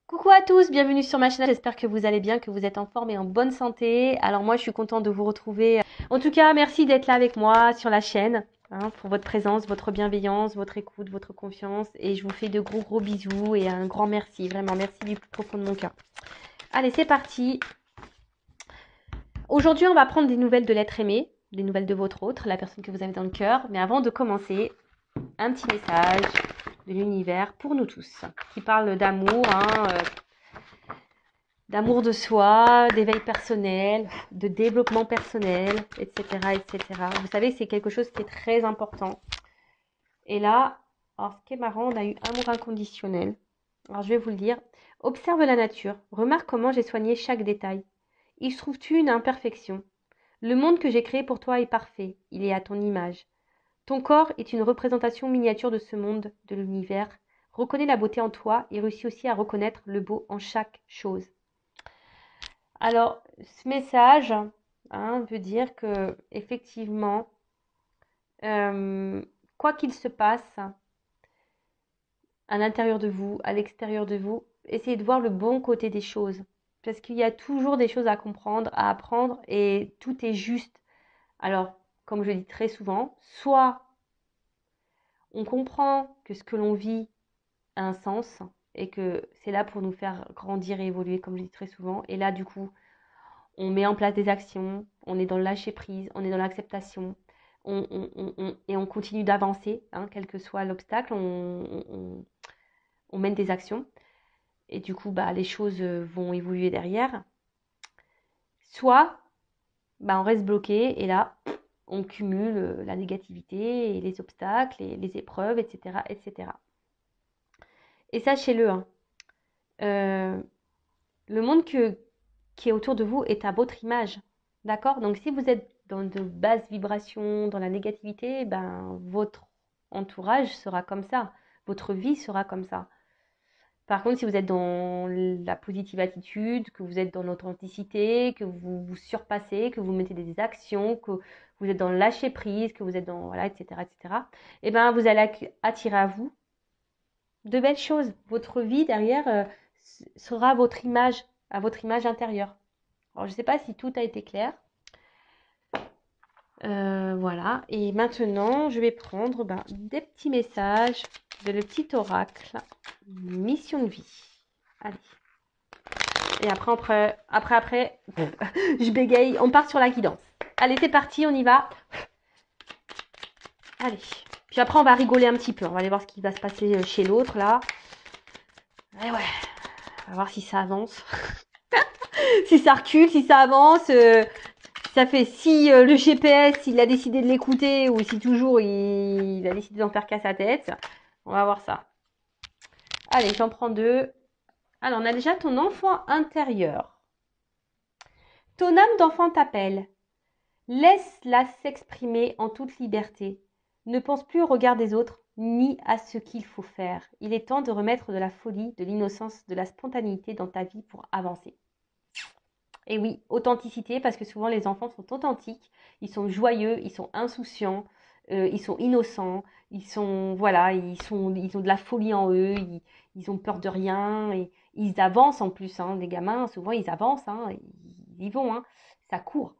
Coucou à tous, bienvenue sur ma chaîne, j'espère que vous allez bien, que vous êtes en forme et en bonne santé. Alors moi je suis contente de vous retrouver. En tout cas, merci d'être là avec moi sur la chaîne, pour votre présence, votre bienveillance, votre écoute, votre confiance. Et je vous fais de gros gros bisous et un grand merci, vraiment merci du plus profond de mon cœur. Allez, c'est parti. Aujourd'hui on va prendre des nouvelles de l'être aimé, des nouvelles de votre autre, la personne que vous avez dans le cœur. Mais avant de commencer, un petit message de l'univers pour nous tous, qui parle d'amour, d'amour de soi, d'éveil personnel, de développement personnel, etc., etc. Vous savez, c'est quelque chose qui est très important. Et là, alors ce qui est marrant, on a eu amour inconditionnel. Alors je vais vous le dire. Observe la nature. Remarque comment j'ai soigné chaque détail. Y trouves-tu une imperfection? Le monde que j'ai créé pour toi est parfait. Il est à ton image. Ton corps est une représentation miniature de ce monde, de l'univers. Reconnais la beauté en toi et réussis aussi à reconnaître le beau en chaque chose. Alors, ce message veut dire que effectivement, euh, quoi qu'il se passe à l'intérieur de vous, à l'extérieur de vous, essayez de voir le bon côté des choses. Parce qu'il y a toujours des choses à comprendre, à apprendre, et tout est juste. Alors, comme je dis très souvent, soit on comprend que ce que l'on vit a un sens, et que c'est là pour nous faire grandir et évoluer, comme je dis très souvent. Et là, du coup, on met en place des actions, on est dans le lâcher prise, on est dans l'acceptation, et on continue d'avancer, quel que soit l'obstacle, on mène des actions. Et du coup, bah, les choses vont évoluer derrière. Soit, bah, on reste bloqué et là, on cumule la négativité et les obstacles et les épreuves, etc., etc. Et sachez-le, euh, le monde qui est autour de vous est à votre image. D'accord? Donc si vous êtes dans de basses vibrations, dans la négativité, ben votre entourage sera comme ça. Votre vie sera comme ça. Par contre, si vous êtes dans la positive attitude, que vous êtes dans l'authenticité, que vous vous surpassez, que vous mettez des actions, que vous êtes dans le lâcher prise, que vous êtes dans voilà, etc., etc. Et ben vous allez attirer à vous de belles choses. Votre vie derrière sera à votre image intérieure. Alors, je ne sais pas si tout a été clair. Voilà. Et maintenant, je vais prendre des petits messages de le petit oracle. Mission de vie. Allez. Et après, je bégaye. On part sur la guidance. Allez, c'est parti, on y va. Allez. Puis après, on va rigoler un petit peu. On va aller voir ce qui va se passer chez l'autre, là. Et ouais. On va voir si ça avance. Si ça recule, si ça avance. Ça fait si le GPS il a décidé de l'écouter ou si toujours il a décidé d'en faire qu'à sa tête. On va voir ça. Allez, j'en prends deux. Alors, on a déjà ton enfant intérieur. Ton âme d'enfant t'appelle. Laisse-la s'exprimer en toute liberté. Ne pense plus au regard des autres, ni à ce qu'il faut faire. Il est temps de remettre de la folie, de l'innocence, de la spontanéité dans ta vie pour avancer. Et oui, authenticité, parce que souvent les enfants sont authentiques, ils sont joyeux, ils sont insouciants, ils sont innocents, voilà, ils ont de la folie en eux, ils ont peur de rien, et ils avancent en plus, les gamins, souvent ils avancent, ils y vont, ça court.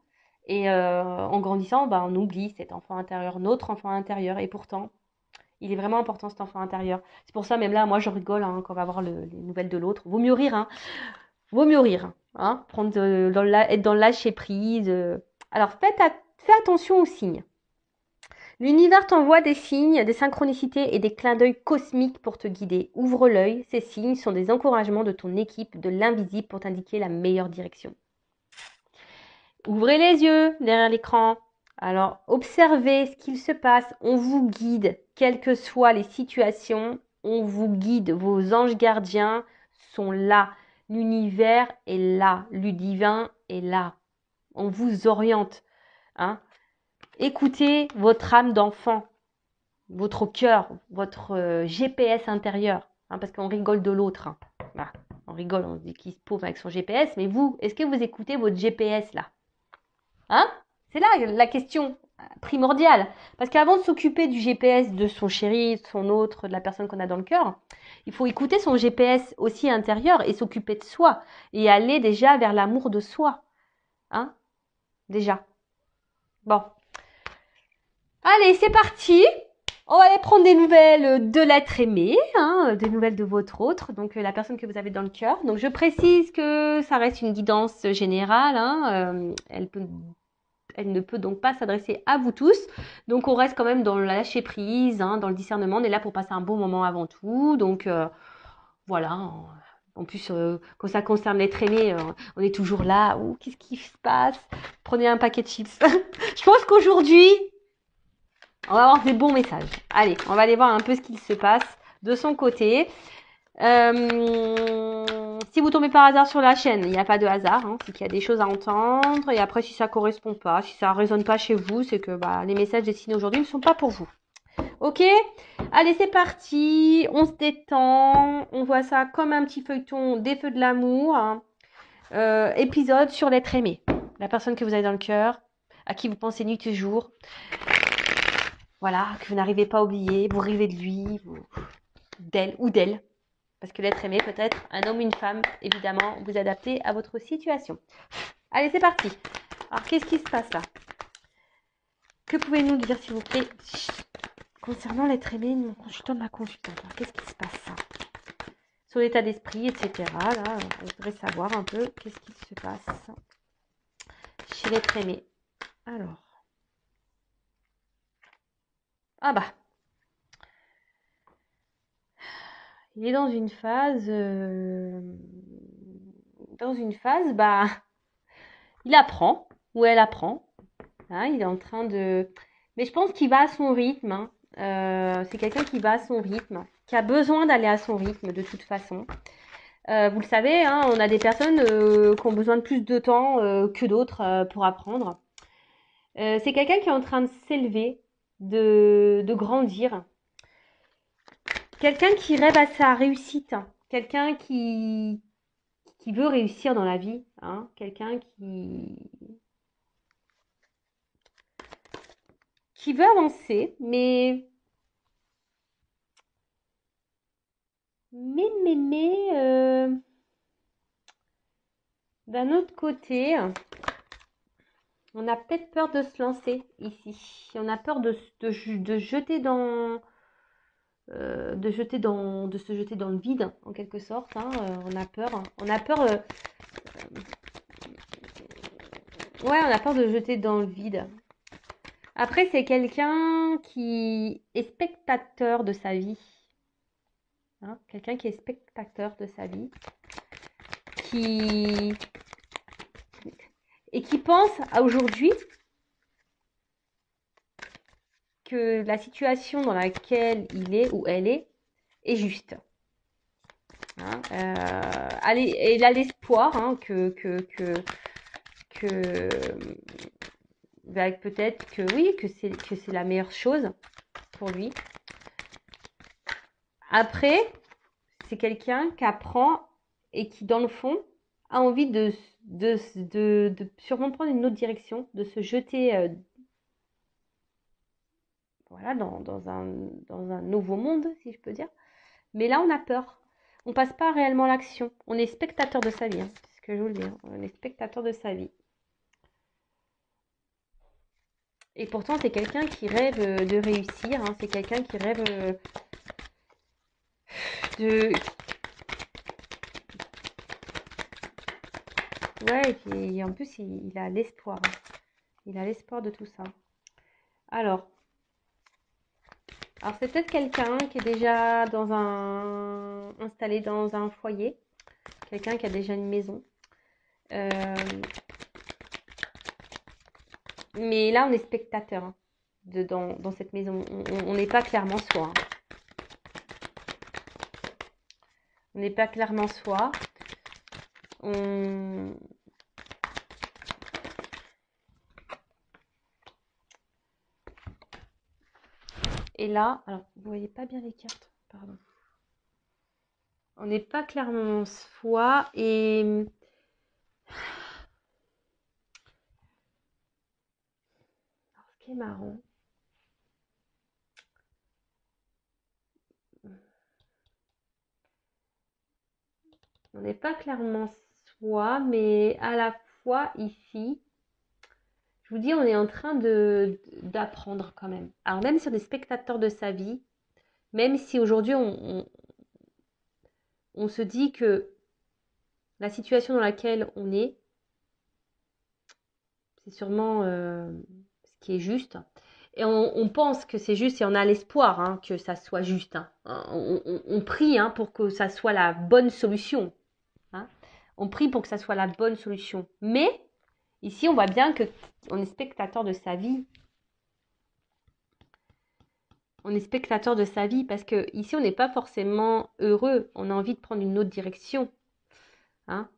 Et en grandissant, on oublie cet enfant intérieur, notre enfant intérieur, et pourtant, il est vraiment important cet enfant intérieur. C'est pour ça, même là, moi je rigole quand on va voir les nouvelles de l'autre. Vaut mieux rire, vaut mieux rire, prendre être dans le lâcher prise. Alors fais attention aux signes. L'univers t'envoie des signes, des synchronicités et des clins d'œil cosmiques pour te guider. Ouvre l'œil, ces signes sont des encouragements de ton équipe, de l'invisible pour t'indiquer la meilleure direction. Ouvrez les yeux derrière l'écran. Alors observez ce qu'il se passe, on vous guide, quelles que soient les situations, on vous guide, vos anges gardiens sont là. L'univers est là, le divin est là. On vous oriente. Écoutez votre âme d'enfant, votre cœur, votre GPS intérieur. Parce qu'on rigole de l'autre. Voilà. On rigole, on se dit qu'il se pauve avec son GPS. Mais vous, est-ce que vous écoutez votre GPS là? C'est là la question primordial. Parce qu'avant de s'occuper du GPS de son chéri, de son autre, de la personne qu'on a dans le cœur, il faut écouter son GPS aussi intérieur et s'occuper de soi. Et aller déjà vers l'amour de soi. Hein? Déjà. Bon. Allez, c'est parti. On va aller prendre des nouvelles de l'être aimé, hein, des nouvelles de votre autre, donc la personne que vous avez dans le cœur. Donc je précise que ça reste une guidance générale, hein, elle ne peut donc pas s'adresser à vous tous. Donc on reste quand même dans le lâcher prise, hein, dans le discernement. On est là pour passer un bon moment avant tout. Donc voilà. En plus, quand ça concerne l'être aimé, on est toujours là. Ouh, qu'est-ce qui se passe? Prenez un paquet de chips. Je pense qu'aujourd'hui, on va avoir des bons messages. Allez, on va aller voir un peu ce qu'il se passe de son côté. Si vous tombez par hasard sur la chaîne, il n'y a pas de hasard, hein, c'est qu'il y a des choses à entendre. Et après, si ça correspond pas, si ça résonne pas chez vous, c'est que les messages destinés aujourd'hui ne sont pas pour vous. Ok? Allez, c'est parti. On se détend. On voit ça comme un petit feuilleton des feux de l'amour. Hein. Épisode sur l'être aimé. La personne que vous avez dans le cœur, à qui vous pensez nuit et jour. Voilà, que vous n'arrivez pas à oublier, vous rêvez de lui, d'elle ou d'elle. Parce que l'être aimé peut être un homme ou une femme, évidemment, vous adaptez à votre situation. Allez, c'est parti. Alors, qu'est-ce qui se passe là? Que pouvez-nous dire, s'il vous plaît, concernant l'être aimé, mon consultant de ma consultante? Alors, qu'est-ce qui se passe ça? Sur l'état d'esprit, etc. Là, on voudrait savoir un peu qu'est-ce qui se passe chez l'être aimé. Alors. Ah bah. Il est dans une phase... il apprend, ou elle apprend. Hein, il est en train de... Mais je pense qu'il va à son rythme. Hein. C'est quelqu'un qui va à son rythme, qui a besoin d'aller à son rythme de toute façon. Vous le savez, hein, on a des personnes qui ont besoin de plus de temps que d'autres pour apprendre. C'est quelqu'un qui est en train de s'élever, de grandir. Quelqu'un qui rêve à sa réussite. Quelqu'un qui veut réussir dans la vie. Hein, quelqu'un qui veut avancer, mais d'un autre côté, on a peut-être peur de se lancer ici. On a peur de jeter de se jeter dans le vide, en quelque sorte. Hein. On a peur. On a peur. Ouais, on a peur de jeter dans le vide. Après, c'est quelqu'un qui est spectateur de sa vie. Hein, quelqu'un qui est spectateur de sa vie. Et qui pense à aujourd'hui que la situation dans laquelle il est ou elle est juste. Hein, il a l'espoir hein, que peut-être que oui, que c'est la meilleure chose pour lui. Après, c'est quelqu'un qui apprend et qui, dans le fond, a envie de sûrement prendre une autre direction, de se jeter voilà, dans un nouveau monde, si je peux dire. Mais là, on a peur. On passe pas réellement à l'action. On est spectateur de sa vie, hein, c'est ce que je vous le dis. Hein. On est spectateur de sa vie. Et pourtant, c'est quelqu'un qui rêve de réussir. Hein. C'est quelqu'un qui rêve de... Ouais, et en plus, il a l'espoir. Hein. Il a l'espoir de tout ça. Alors c'est peut-être quelqu'un qui est déjà installé dans un foyer. Quelqu'un qui a déjà une maison. Mais là, on est spectateur hein, dans cette maison. On n'est pas clairement soi. Hein. On n'est pas clairement soi. Et là, alors, vous voyez pas bien les cartes, pardon. On n'est pas clairement soi et... qui est marrant. On n'est pas clairement soi, mais à la fois ici, je vous dis, on est en train d'apprendre quand même. Alors même sur des spectateurs de sa vie, même si aujourd'hui on se dit que la situation dans laquelle on est, c'est sûrement ce qui est juste. Et on pense que c'est juste et on a l'espoir hein, que ça soit juste. Hein. On prie hein, pour que ça soit la bonne solution. Hein. On prie pour que ça soit la bonne solution. Mais ici, on voit bien qu'on est spectateur de sa vie. On est spectateur de sa vie parce que ici, on n'est pas forcément heureux. On a envie de prendre une autre direction. Hein.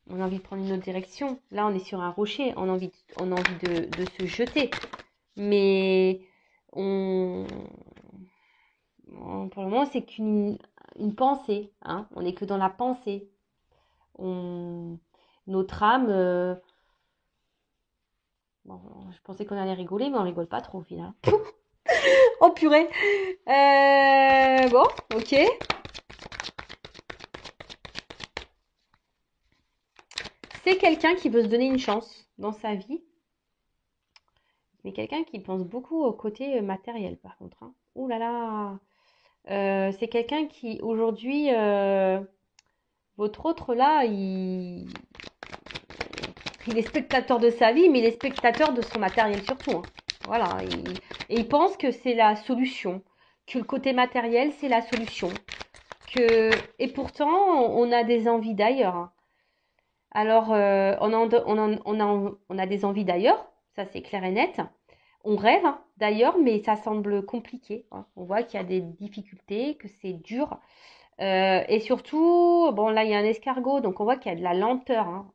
On a envie de prendre une autre direction. Là, on est sur un rocher. On a envie de se jeter. Mais pour le moment, c'est qu'une pensée. Hein. On n'est que dans la pensée. Notre âme... Bon, je pensais qu'on allait rigoler, mais on rigole pas trop au final. Oh purée. Bon, ok. C'est quelqu'un qui veut se donner une chance dans sa vie. Mais quelqu'un qui pense beaucoup au côté matériel, par contre. Hein. Ouh là là. C'est quelqu'un qui, aujourd'hui, votre autre là, il est spectateur de sa vie, mais il est spectateur de son matériel surtout. Hein. Voilà. Et il pense que c'est la solution. Que le côté matériel, c'est la solution. Et pourtant, on a des envies d'ailleurs. Hein. Alors, on a des envies d'ailleurs, ça c'est clair et net. On rêve hein, d'ailleurs, mais ça semble compliqué. Hein. On voit qu'il y a des difficultés, que c'est dur. Et surtout, bon là il y a un escargot, donc on voit qu'il y a de la lenteur. Hein.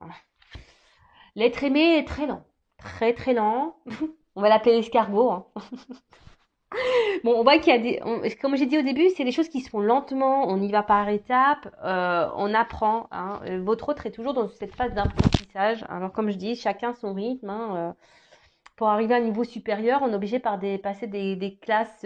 L'être aimé est très lent, très très lent. On va l'appeler l'escargot. Hein. Bon, on voit qu'il y a comme j'ai dit au début, c'est des choses qui se font lentement, on y va par étapes, on apprend. Hein. Votre autre est toujours dans cette phase d'apprentissage. Alors comme je dis, chacun son rythme. Hein. Pour arriver à un niveau supérieur, on est obligé passer des classes,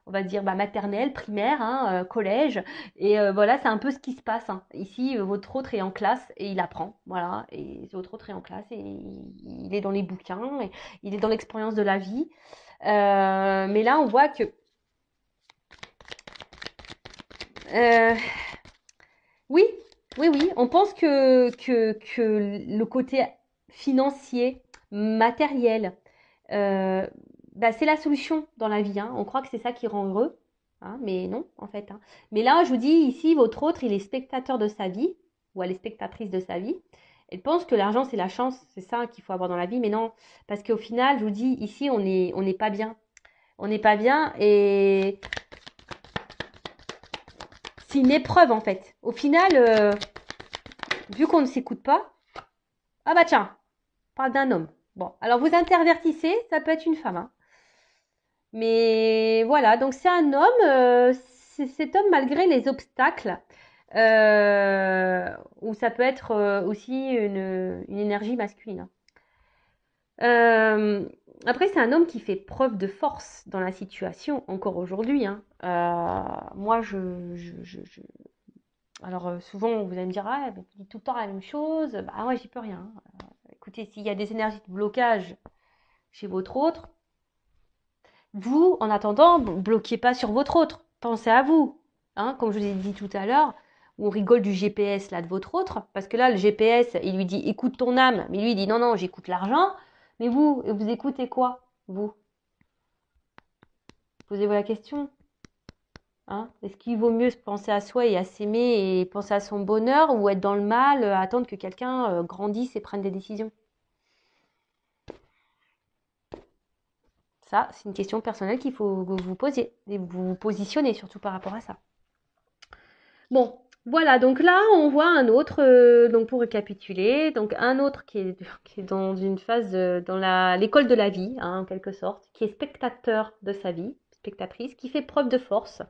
on va dire maternelles, primaires, hein, collège. Et voilà, c'est un peu ce qui se passe. Hein. Ici, votre autre est en classe et il apprend. Voilà, et votre autre est en classe et il est dans les bouquins, et il est dans l'expérience de la vie. Mais là, on voit que oui, on pense que le côté financier, matériel, c'est la solution dans la vie. Hein. On croit que c'est ça qui rend heureux, hein, mais non, en fait. Hein. Mais là, je vous dis, ici, votre autre, il est spectateur de sa vie, ou elle est spectatrice de sa vie. Elle pense que l'argent, c'est la chance, c'est ça qu'il faut avoir dans la vie, mais non. Parce qu'au final, je vous dis, ici, on n'est pas bien. On n'est pas bien et c'est une épreuve, en fait. Au final, vu qu'on ne s'écoute pas, ah bah tiens, on parle d'un homme. Bon, alors vous intervertissez, ça peut être une femme. Hein. Mais voilà, donc c'est un homme, cet homme malgré les obstacles, ou ça peut être aussi une énergie masculine. Après, c'est un homme qui fait preuve de force dans la situation, encore aujourd'hui. Hein. Moi, alors souvent, vous allez me dire, ah, mais tu dis tout le temps la même chose. Bah ouais, j'y peux rien. Écoutez, s'il y a des énergies de blocage chez votre autre, vous, en attendant, bloquez pas sur votre autre. Pensez à vous. Hein, comme je vous ai dit tout à l'heure, on rigole du GPS là de votre autre, parce que là, le GPS, il lui dit écoute ton âme, mais lui il dit non, non, j'écoute l'argent. Mais vous écoutez quoi, vous? Posez-vous la question. Hein, est-ce qu'il vaut mieux penser à soi et à s'aimer et penser à son bonheur, ou être dans le mal, attendre que quelqu'un grandisse et prenne des décisions? Ça, c'est une question personnelle qu'il faut que vous posiez et vous positionnez surtout par rapport à ça. Bon, voilà, donc là, on voit un autre, donc pour récapituler, donc un autre qui est dans une phase, dans l'école de la vie, hein, en quelque sorte, qui est spectateur de sa vie, spectatrice, qui fait preuve de force,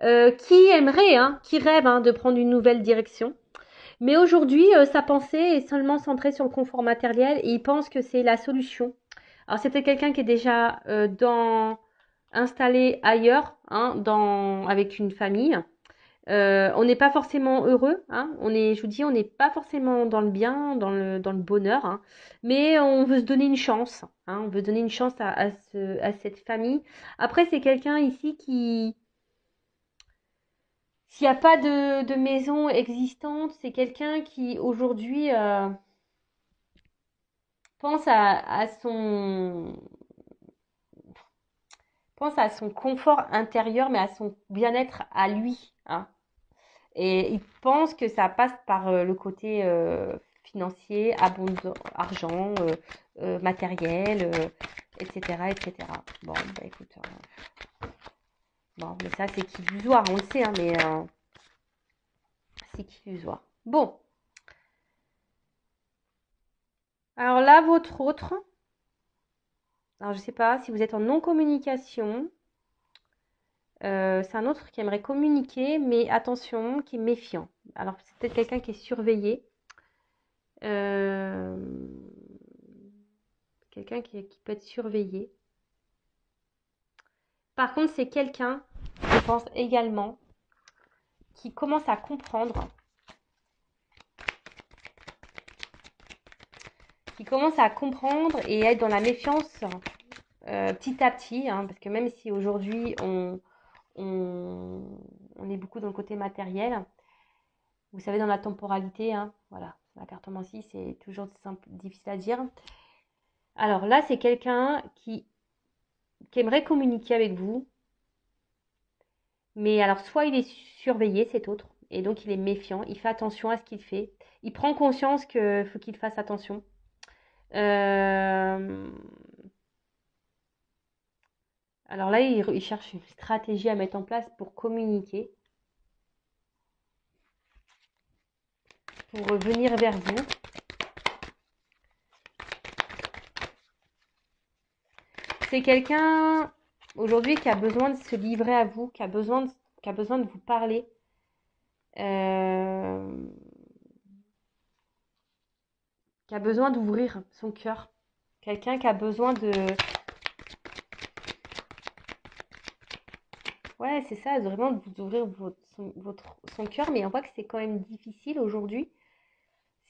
qui aimerait, hein, qui rêve hein, de prendre une nouvelle direction. Mais aujourd'hui, sa pensée est seulement centrée sur le confort matériel et il pense que c'est la solution Alors, c'est peut-être quelqu'un qui est déjà installé ailleurs, hein, avec une famille. On n'est pas forcément heureux, hein. Je vous dis, on n'est pas forcément dans le bien, dans le bonheur, hein. Mais on veut se donner une chance, hein. On veut donner une chance à cette famille. Après, c'est quelqu'un ici qui, s'il n'y a pas de maison existante, c'est quelqu'un qui aujourd'hui pense pense à son confort intérieur, mais à son bien-être à lui, hein. Et il pense que ça passe par le côté financier, argent, matériel, etc., etc. Bon, bah écoute, bon, mais ça c'est qu'illusoire, on le sait, hein, mais c'est qu'illusoire. Bon, alors là, votre autre, alors je sais pas si vous êtes en non-communication, c'est un autre qui aimerait communiquer, mais attention, qui est méfiant. Alors c'est peut-être quelqu'un qui est surveillé. Euh, Quelqu'un qui peut être surveillé. Par contre, c'est quelqu'un, je pense également, qui commence à comprendre, et être dans la méfiance petit à petit, hein, parce que même si aujourd'hui on, on est beaucoup dans le côté matériel, vous savez, dans la temporalité, hein, voilà, la cartomancie, c'est toujours difficile à dire. Alors là, c'est quelqu'un qui aimerait communiquer avec vous, mais alors soit il est surveillé, cet autre, et donc il est méfiant, il fait attention à ce qu'il fait, il prend conscience qu'il faut qu'il fasse attention. Euh, alors là, il cherche une stratégie à mettre en place pour communiquer, pour venir vers vous. C'est quelqu'un aujourd'hui qui a besoin de se livrer à vous, qui a besoin de vous parler. Euh, qui a besoin d'ouvrir son cœur. Quelqu'un qui a besoin de... Ouais, c'est ça, vraiment de vous ouvrir son cœur, mais on voit que c'est quand même difficile aujourd'hui.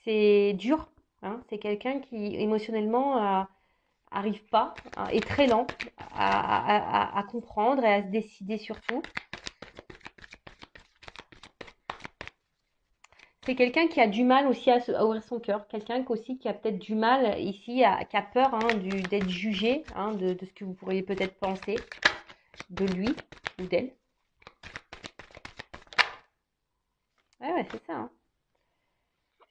C'est dur, hein. C'est quelqu'un qui émotionnellement arrive pas, hein, est très lent à comprendre et à se décider surtout. C'est quelqu'un qui a du mal aussi à ouvrir son cœur. Quelqu'un aussi qui a peut-être du mal ici, qui a peur, hein, d'être jugé, hein, de ce que vous pourriez peut-être penser de lui ou d'elle. Ouais, ouais, c'est ça, hein.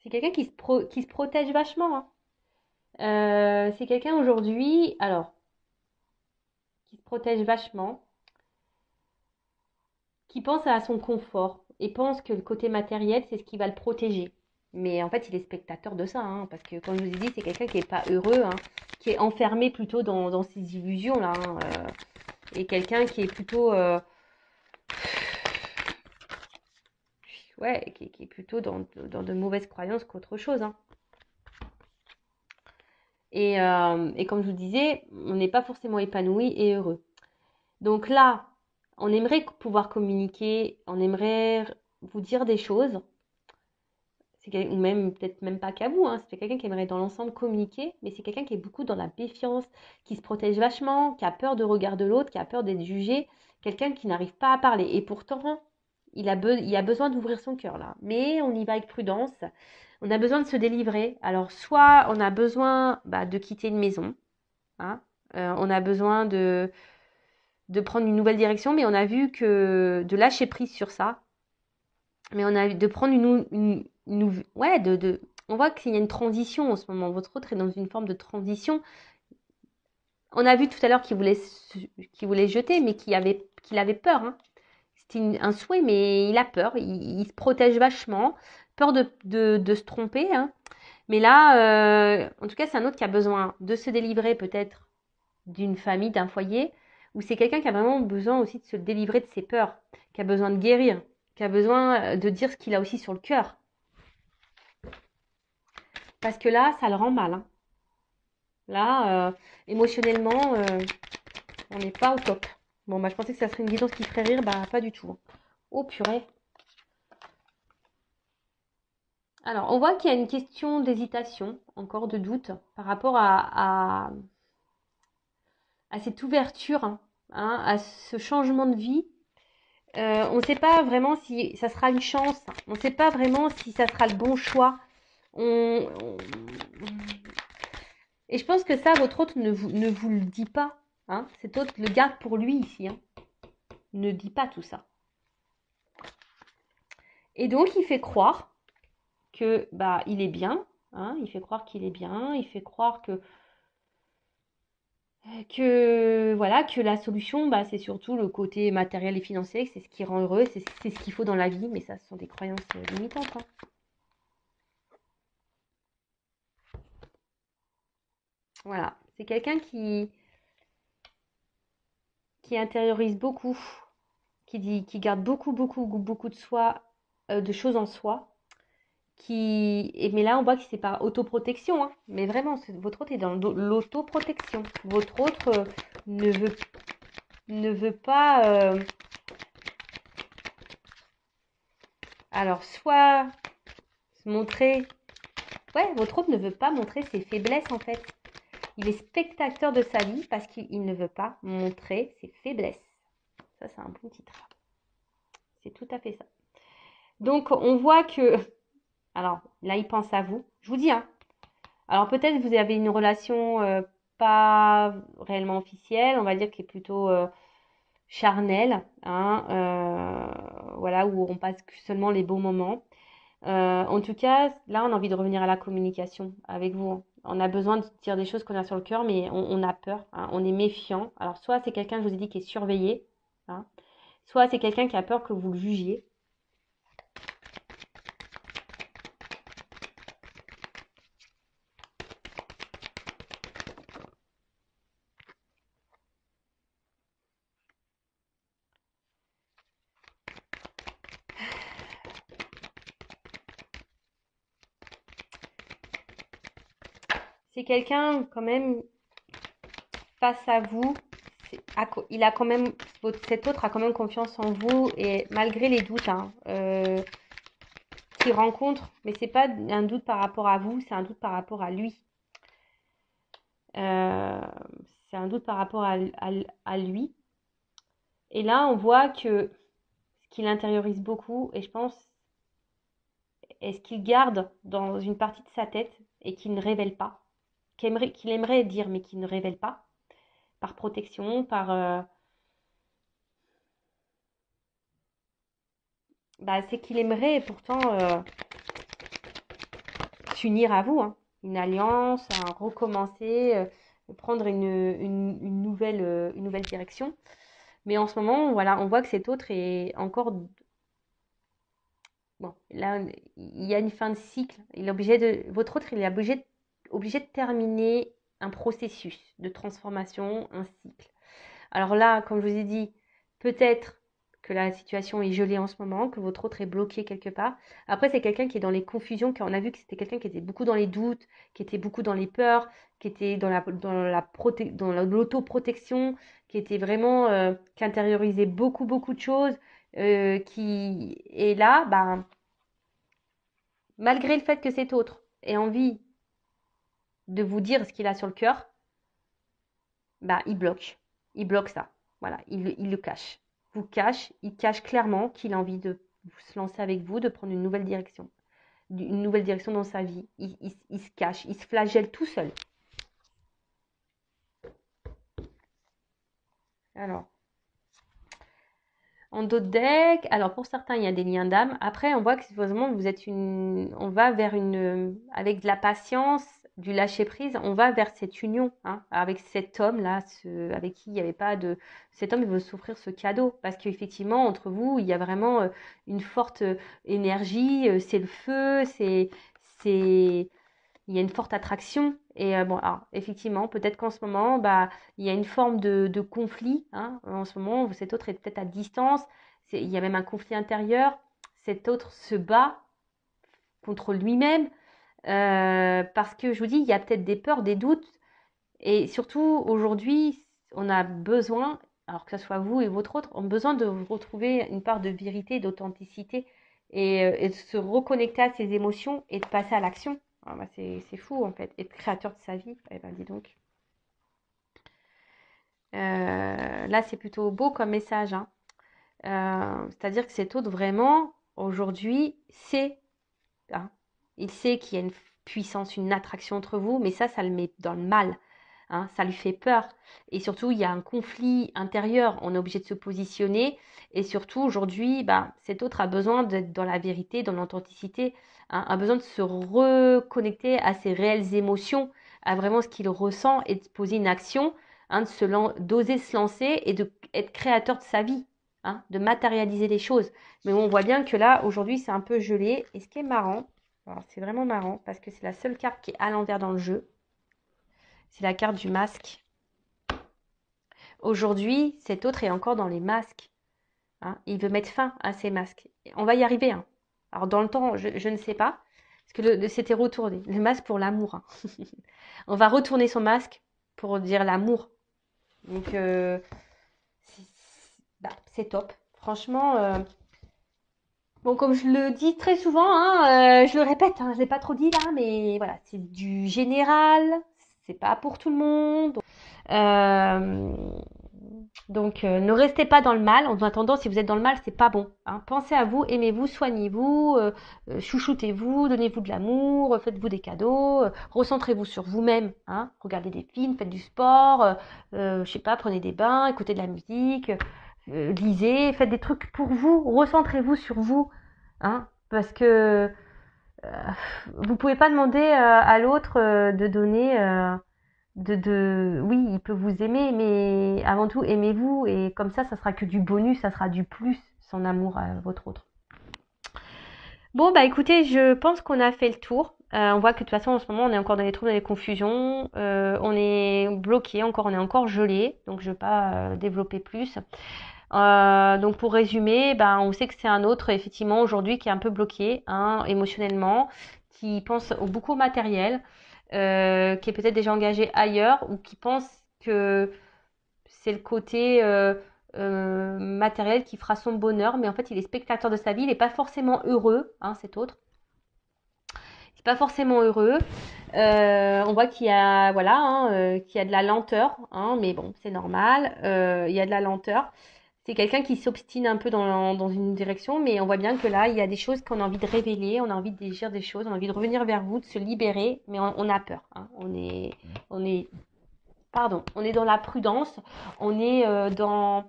C'est quelqu'un qui se protège vachement, hein. C'est quelqu'un aujourd'hui, alors, qui se protège vachement, qui pense à son confort et pense que le côté matériel, c'est ce qui va le protéger. Mais en fait, il est spectateur de ça, hein, parce que, comme je vous ai dit, c'est quelqu'un qui n'est pas heureux, hein, qui est enfermé plutôt dans ses illusions, là, hein, et quelqu'un qui est plutôt, ouais, qui est plutôt dans de mauvaises croyances qu'autre chose, hein. Et comme je vous disais, on n'est pas forcément épanoui et heureux. Donc là, on aimerait pouvoir communiquer, on aimerait vous dire des choses, ou même peut-être même pas qu'à vous, hein, c'est quelqu'un qui aimerait dans l'ensemble communiquer, mais c'est quelqu'un qui est beaucoup dans la méfiance, qui se protège vachement, qui a peur de regard de l'autre, qui a peur d'être jugé, quelqu'un qui n'arrive pas à parler. Et pourtant, il a besoin d'ouvrir son cœur là. Mais on y va avec prudence. On a besoin de se délivrer. Alors, soit on a besoin de quitter une maison, hein, on a besoin de prendre une nouvelle direction, mais on a vu que de lâcher prise sur ça, mais on a de prendre ouais, on voit qu'il y a une transition en ce moment. Votre autre est dans une forme de transition. On a vu tout à l'heure qu'il voulait jeter, mais qu'il avait peur, hein. C'était un souhait, mais il a peur. Il se protège vachement, peur de se tromper, hein. Mais là, en tout cas, c'est un autre qui a besoin de se délivrer peut-être d'une famille, d'un foyer, ou c'est quelqu'un qui a vraiment besoin aussi de se délivrer de ses peurs, qui a besoin de guérir, qui a besoin de dire ce qu'il a aussi sur le cœur. Parce que là, ça le rend mal, hein. Là, émotionnellement, on n'est pas au top. Bon, bah, je pensais que ça serait une guidance qui ferait rire. Bah, pas du tout, hein. Oh, purée. Alors, on voit qu'il y a une question d'hésitation, encore de doute, par rapport à cette ouverture, hein, à ce changement de vie. On ne sait pas vraiment si ça sera une chance. On ne sait pas vraiment si ça sera le bon choix. On- on- Et je pense que ça, votre hôte ne vous le dit pas, hein. Cet hôte le garde pour lui ici, hein. Ne dit pas tout ça. Et donc, il fait croire que bah il est bien, hein. Il fait croire qu'il est bien. Il fait croire que voilà, que la solution, bah, c'est surtout le côté matériel et financier, que c'est ce qui rend heureux, c'est ce qu'il faut dans la vie. Mais ça, ce sont des croyances limitantes, hein. Voilà, c'est quelqu'un qui intériorise beaucoup, qui garde beaucoup de soi, de choses en soi, mais là on voit que c'est par autoprotection, hein. Mais vraiment, votre autre est dans l'autoprotection. Votre autre ne veut ne veut pas, alors soit se montrer, ouais, votre autre ne veut pas montrer ses faiblesses en fait. Il est spectateur de sa vie parce qu'il ne veut pas montrer ses faiblesses. Ça, c'est un bon titre. C'est tout à fait ça. Donc, on voit que, alors là, il pense à vous. Je vous dis, hein. Alors, peut-être vous avez une relation pas réellement officielle, on va dire qui est plutôt charnelle, hein, voilà, où on passe seulement les beaux moments. En tout cas, là, on a envie de revenir à la communication avec vous, hein. On a besoin de dire des choses qu'on a sur le cœur, mais on a peur, hein, on est méfiant. Alors, soit c'est quelqu'un, je vous ai dit, qui est surveillé, hein, soit c'est quelqu'un qui a peur que vous le jugiez. C'est quelqu'un, quand même, face à vous, il a quand même, cet autre a quand même confiance en vous et malgré les doutes, hein, qu'il rencontre, mais c'est pas un doute par rapport à vous, c'est un doute par rapport à lui. Euh, c'est un doute par rapport à lui. Et là, on voit que ce qu'il intériorise beaucoup, et je pense, est ce qu'il garde dans une partie de sa tête et qu'il ne révèle pas, qu'il aimerait dire, mais qu'il ne révèle pas, par protection, bah, c'est qu'il aimerait pourtant s'unir à vous, hein. Une alliance, un recommencer, prendre une nouvelle direction. Mais en ce moment, voilà, on voit que cet autre est encore. Bon, là, il y a une fin de cycle. Votre autre, il est obligé de terminer un processus de transformation, un cycle. Alors là, comme je vous ai dit, peut-être que la situation est gelée en ce moment, que votre autre est bloqué quelque part. Après, c'est quelqu'un qui est dans les confusions, car on a vu que c'était quelqu'un qui était beaucoup dans les doutes, qui était beaucoup dans les peurs, qui était dans l'autoprotection, qui était vraiment, qui intériorisait beaucoup de choses, et là, ben, malgré le fait que cet autre ait envie de vous dire ce qu'il a sur le cœur, bah, il bloque. Il bloque ça. Voilà, il le cache. Vous cache, il cache clairement qu'il a envie de se lancer avec vous, de prendre une nouvelle direction. Une nouvelle direction dans sa vie. Il se cache, il se flagelle tout seul. Alors, en dos de deck, alors pour certains, il y a des liens d'âme. Après, on voit que vraiment, on va vers avec de la patience, du lâcher prise, on va vers cette union, hein, avec cet homme-là, avec qui il n'y avait pas de, cet homme, il veut s'offrir ce cadeau, parce qu'effectivement, entre vous, il y a vraiment une forte énergie, c'est le feu, c'est, il y a une forte attraction. Et bon, alors, effectivement, peut-être qu'en ce moment, bah, il y a une forme de conflit, hein. En ce moment, cet autre est peut-être à distance. Il y a même un conflit intérieur. Cet autre se bat contre lui-même parce que je vous dis, il y a peut-être des peurs, des doutes. Et surtout, aujourd'hui, on a besoin, alors que ce soit vous et votre autre, on a besoin de retrouver une part de vérité, d'authenticité et de se reconnecter à ses émotions et de passer à l'action. Ah bah, c'est fou en fait, être créateur de sa vie. Eh ben dis donc. Là, c'est plutôt beau comme message, hein. C'est-à-dire que cet autre, vraiment, aujourd'hui, sait, hein, il sait qu'il y a une puissance, une attraction entre vous, mais ça le met dans le mal, hein, ça lui fait peur. Et surtout, il y a un conflit intérieur, on est obligé de se positionner. Et surtout, aujourd'hui, bah, cet autre a besoin d'être dans la vérité, dans l'authenticité, hein, a besoin de se reconnecter à ses réelles émotions, à vraiment ce qu'il ressent et de poser une action, hein, d'oser se lancer et d'être créateur de sa vie, hein, de matérialiser les choses. Mais on voit bien que là, aujourd'hui, c'est un peu gelé. Et ce qui est marrant, alors c'est vraiment marrant parce que c'est la seule carte qui est à l'envers dans le jeu. C'est la carte du masque. Aujourd'hui, cet autre est encore dans les masques, hein. Il veut mettre fin à ces masques. On va y arriver, hein. Alors dans le temps, je ne sais pas. Parce que c'était retourné. Le masque pour l'amour, hein. On va retourner son masque pour dire l'amour. Donc, c'est top. Franchement, bon, comme je le dis très souvent, hein, je le répète, hein, je ne l'ai pas trop dit là, mais voilà, c'est du général, c'est pas pour tout le monde. Euh, donc, ne restez pas dans le mal. En attendant, si vous êtes dans le mal, c'est pas bon, hein. Pensez à vous, aimez-vous, soignez-vous, chouchoutez-vous, donnez-vous de l'amour, faites-vous des cadeaux, recentrez-vous sur vous-même, hein. Regardez des films, faites du sport, je sais pas, prenez des bains, écoutez de la musique, lisez, faites des trucs pour vous, recentrez-vous sur vous, hein, parce que vous pouvez pas demander à l'autre de donner. Oui, il peut vous aimer, mais avant tout, aimez-vous. Et comme ça sera que du bonus, ça sera du plus, son amour à votre autre. Bon, bah écoutez, je pense qu'on a fait le tour. On voit que de toute façon, en ce moment, on est encore dans les troubles, dans les confusions. On est bloqué, encore, on est encore gelé. Donc, je ne vais pas développer plus. Donc, pour résumer, bah, on sait que c'est un autre, effectivement, aujourd'hui, qui est un peu bloqué, hein, émotionnellement, qui pense beaucoup au matériel, qui est peut-être déjà engagé ailleurs ou qui pense que c'est le côté matériel qui fera son bonheur, mais en fait il est spectateur de sa vie, il n'est pas forcément heureux, hein, cet autre. Il n'est pas forcément heureux. On voit qu'il y a, voilà, hein, qu'il y a de la lenteur, hein, mais bon, c'est normal. Il y a de la lenteur. C'est quelqu'un qui s'obstine un peu dans une direction, mais on voit bien que là, il y a des choses qu'on a envie de révéler, on a envie de dire des choses, on a envie de revenir vers vous, de se libérer, mais on a peur, hein. On est dans la prudence, on est dans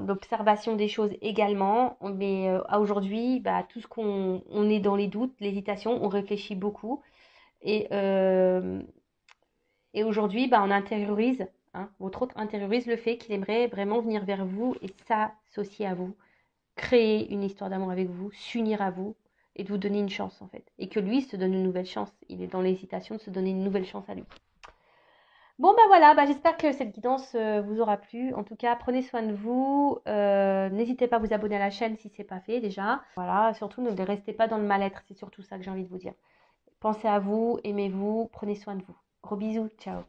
l'observation des choses également, mais aujourd'hui, bah, tout ce on est dans les doutes, l'hésitation, on réfléchit beaucoup, et, euh, et aujourd'hui, bah, on intériorise, hein, votre autre intériorise le fait qu'il aimerait vraiment venir vers vous et s'associer à vous, créer une histoire d'amour avec vous, s'unir à vous et de vous donner une chance en fait. Et que lui se donne une nouvelle chance. Il est dans l'hésitation de se donner une nouvelle chance à lui. Bon bah voilà, bah, j'espère que cette guidance vous aura plu. En tout cas, prenez soin de vous. N'hésitez pas à vous abonner à la chaîne si ce n'est pas fait déjà. Voilà, surtout ne restez pas dans le mal-être, c'est surtout ça que j'ai envie de vous dire. Pensez à vous, aimez-vous, prenez soin de vous. Gros bisous, ciao.